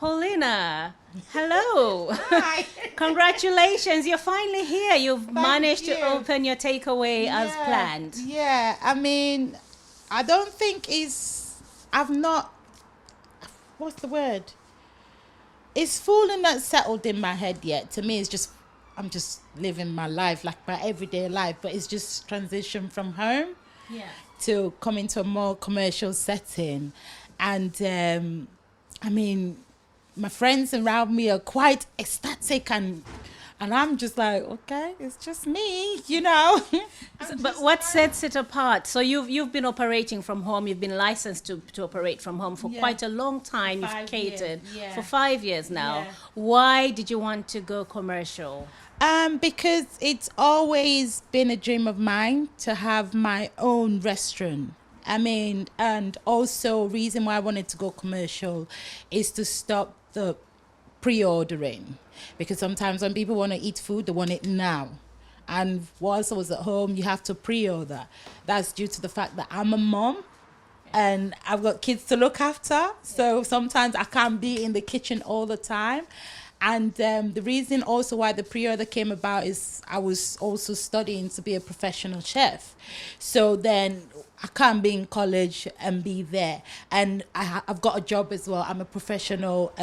Paulina, hello. Hi. Congratulations, you're finally here. You've managed to you. open your takeaway as planned. Yeah, I mean, I don't think I've not, what's the word? It's fully not settled in my head yet. To me, I'm just living my life, like my everyday life, but it's just transition from home to come into a more commercial setting. And I mean, my friends around me are quite ecstatic and I'm just like, okay, it's just me, you know. But what sets it apart? So you've been operating from home. You've been licensed to operate from home for quite a long time. You've catered for 5 years now. Yeah. Why did you want to go commercial? Because it's always been a dream of mine to have my own restaurant. I mean, and also reason why I wanted to go commercial is to stop the pre-ordering, because sometimes when people want to eat food, they want it now. And whilst I was at home, you have to pre-order. That's due to the fact that I'm a mom and I've got kids to look after. So sometimes I can't be in the kitchen all the time. And the reason also why the pre-order came about is I was also studying to be a professional chef. So then I can't be in college and be there. And I've got a job as well. I'm a professional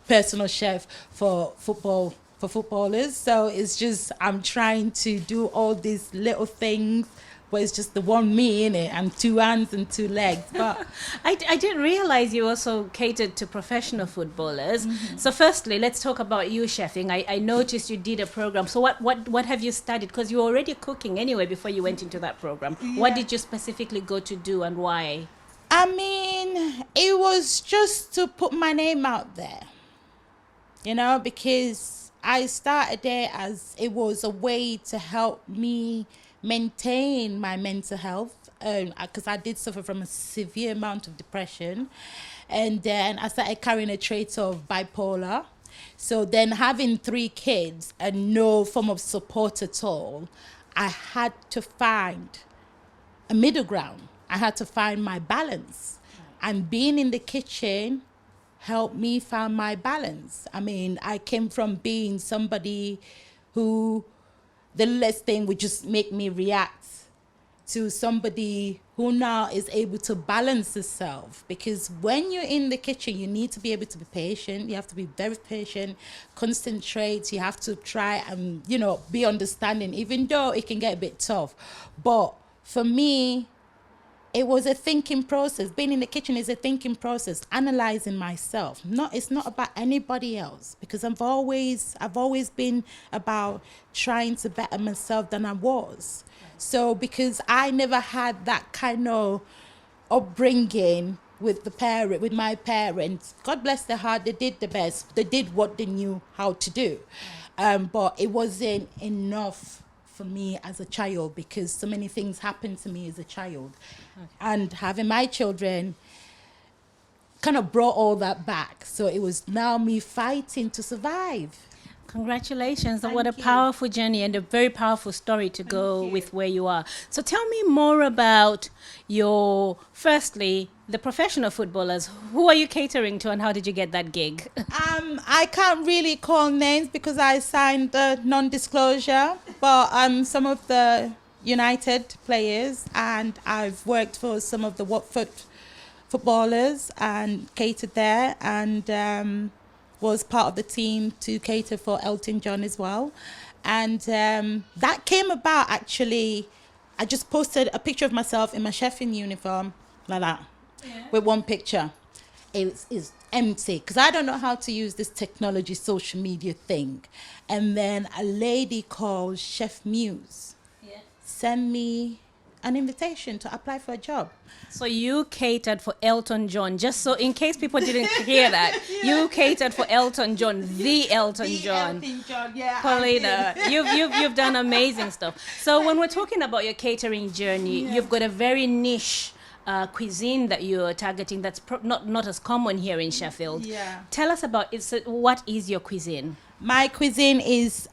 personal chef for footballers. So it's just, I'm trying to do all these little things, but it's just the one me in it and two hands and two legs. But I didn't realize you also catered to professional footballers. So firstly, let's talk about you chefing. I noticed you did a program. So what have you studied? Because you were already cooking anyway before you went into that program. What did you specifically go to do and why? I mean, it was just to put my name out there, you know, because I started there as it was a way to help me maintain my mental health, because I did suffer from a severe amount of depression, and then I started carrying a trait of bipolar. So then having 3 kids and no form of support at all, I had to find a middle ground. I had to find my balance, and being in the kitchen helped me find my balance. I mean, I came from being somebody who the less thing would just make me react to somebody who now is able to balance herself. Because when you're in the kitchen, you need to be able to be patient. You have to be very patient, concentrate. You have to try and, you know, be understanding, even though it can get a bit tough. But for me, it was a thinking process. Being in the kitchen is a thinking process, analyzing myself. It's not about anybody else, because I've always been about trying to better myself than I was. So because I never had that kind of upbringing with my parents, God bless their heart, they did the best. They did what they knew how to do. But it wasn't enough for me as a child, because so many things happened to me as a child. And having my children kind of brought all that back. So it was now me fighting to survive. Congratulations. Thank What a you. powerful journey and a very powerful story to go with where you are. So tell me more about firstly, the professional footballers. Who are you catering to and how did you get that gig? I can't really call names because I signed the non-disclosure, but some of the United players, and I've worked for some of the Watford footballers and catered there, and was part of the team to cater for Elton John as well. And that came about, actually, I just posted a picture of myself in my chefing uniform, like that, with one picture. It's empty, because I don't know how to use this technology social media thing. And then a lady called Chef Muse sent me an invitation to apply for a job. So you catered for Elton John, just so in case people didn't hear that, you catered for Elton John, the Elton John. Elton John, yeah. Paulina, you've done amazing stuff. So when we're talking about your catering journey, you've got a very niche cuisine that you're targeting that's not as common here in Sheffield. Yeah. Tell us about what is your cuisine? My cuisine is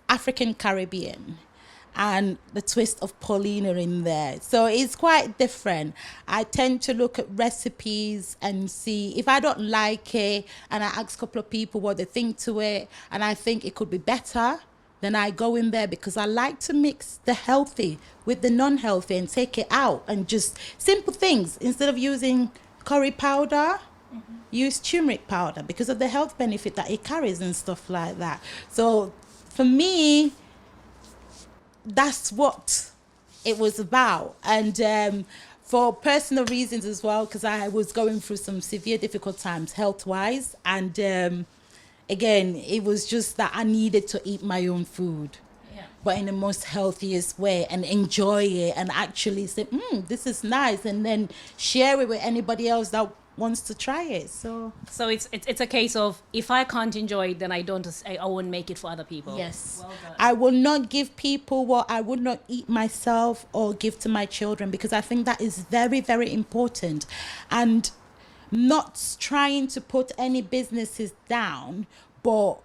African Caribbean. and the twist of Paulina in there. So it's quite different. I tend to look at recipes and see if I don't like it, and I ask a couple of people what they think to it, and I think it could be better, then I go in there, because I like to mix the healthy with the non-healthy and take it out, and just simple things. Instead of using curry powder, use turmeric powder because of the health benefit that it carries and stuff like that. So for me, that's what it was about. And for personal reasons as well, because I was going through some severe difficult times health-wise, and again, it was just that I needed to eat my own food, but in the most healthiest way, and enjoy it, and actually say, this is nice, and then share it with anybody else that wants to try it. So it's a case of, if I can't enjoy it, then I won't make it for other people. Yes. Well done. I will not give people what I would not eat myself or give to my children, because I think that is very, very important. And not trying to put any businesses down, but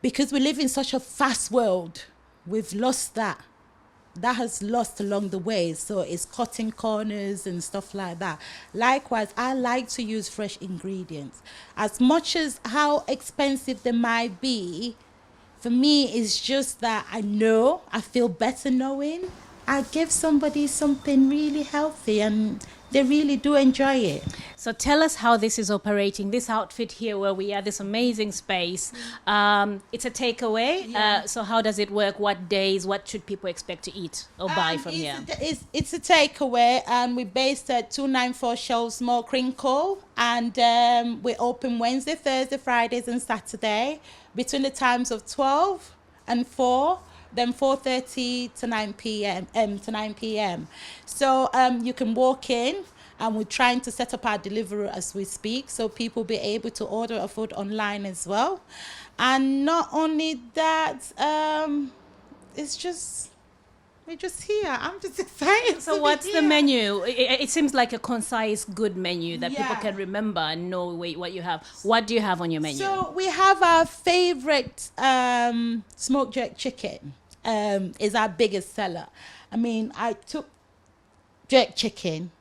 because we live in such a fast world, we've lost that. That has lost along the way. So it's cutting corners and stuff like that. Likewise, I like to use fresh ingredients. As much as how expensive they might be, for me, it's just that I feel better knowing I give somebody something really healthy, and they really do enjoy it. So tell us how this is operating. This outfit here where we are, this amazing space, it's a takeaway. Yeah. So how does it work? What days? What should people expect to eat or buy from here? It's a takeaway, and we're based at 294 Shelves Mall, Krynkl, and we're open Wednesday, Thursday, Fridays and Saturday between the times of 12 and 4. Then 4:30 to 9 p.m. So you can walk in, and we're trying to set up our delivery as we speak, so people will be able to order our food online as well. And not only that, we're just here. I'm just excited. So what's the menu? It seems like a concise, good menu that people can remember and know what you have. What do you have on your menu? So we have our favorite smoked jerk chicken. Is our biggest seller. I mean, I took jerk chicken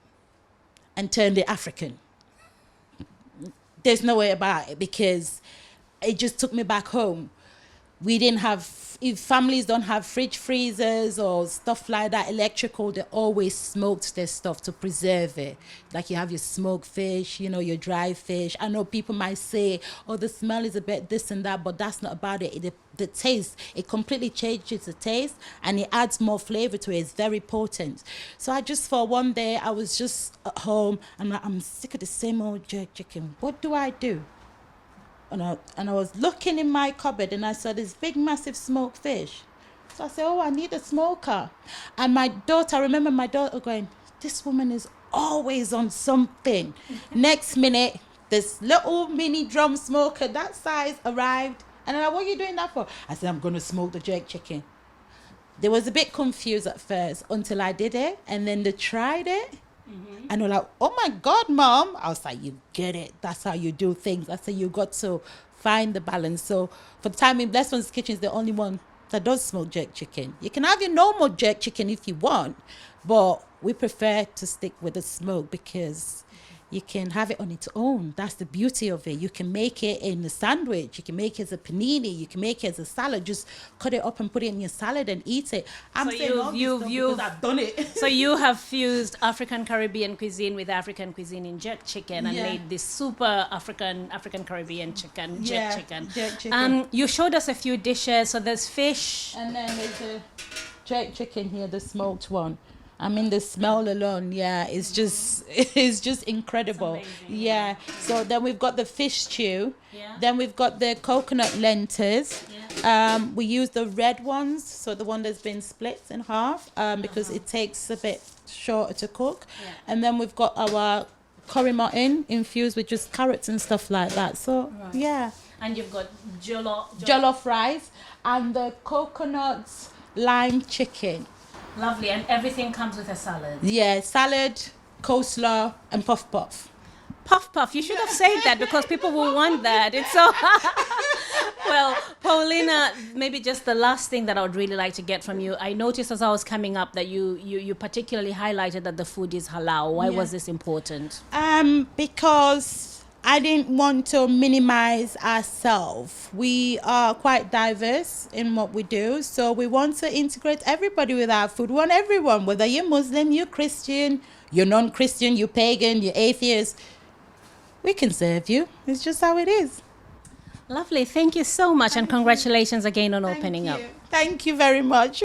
and turned it African. There's no way about it, because it just took me back home. We didn't have, if families don't have fridge freezers or stuff like that, electrical, they always smoked their stuff to preserve it. Like you have your smoked fish, your dry fish. I know people might say, oh, the smell is a bit this and that, but that's not about it. The taste, it completely changes the taste, and it adds more flavor to it. It's very potent. So I just, for one day, I was just at home, and I'm sick of the same old jerk chicken. What do I do? And I was looking in my cupboard, and I saw this big, massive smoked fish. So I said, oh, I need a smoker. And I remember my daughter going, this woman is always on something. Next minute, this little mini drum smoker, that size, arrived. And I'm like, what are you doing that for? I said, I'm going to smoke the jerk chicken. They was a bit confused at first until I did it. And then they tried it. Mm-hmm. And they're like, oh my God, Mom. I was like, you get it. That's how you do things. I said, you got to find the balance. So for the time being, Blessone's Kitchen is the only one that does smoke jerk chicken. You can have your normal jerk chicken if you want, but we prefer to stick with the smoke, because you can have it on its own. That's the beauty of it. You can make it in a sandwich. You can make it as a panini. You can make it as a salad. Just cut it up and put it in your salad and eat it. I'm saying all this stuff because I've done it. So you have fused African Caribbean cuisine with African cuisine in jerk chicken, and made this super African Caribbean chicken, jerk chicken. Jerk chicken. You showed us a few dishes. So there's fish. And then there's the jerk chicken here, the smoked one. I mean, the smell alone, it's just incredible. Yeah. So then we've got the fish stew. Yeah. Then we've got the coconut lentils. Yeah. We use the red ones, so the one that's been split in half, because it takes a bit shorter to cook. Yeah. And then we've got our curry mutton infused with just carrots and stuff like that. So And you've got jollof rice and the coconut lime chicken. Lovely, and everything comes with a salad. Yeah, salad, coleslaw, and puff puff. Puff puff. You should have said that, because people will want that. It's so. Well, Paulina, maybe just the last thing that I would really like to get from you. I noticed as I was coming up that you particularly highlighted that the food is halal. Why was this important? Because I didn't want to minimize ourselves. We are quite diverse in what we do, so we want to integrate everybody with our food. We want everyone, whether you're Muslim, you're Christian, you're non-Christian, you're pagan, you're atheist, we can serve you. It's just how it is. Lovely. Thank you so much, and congratulations again on opening up. Thank you very much.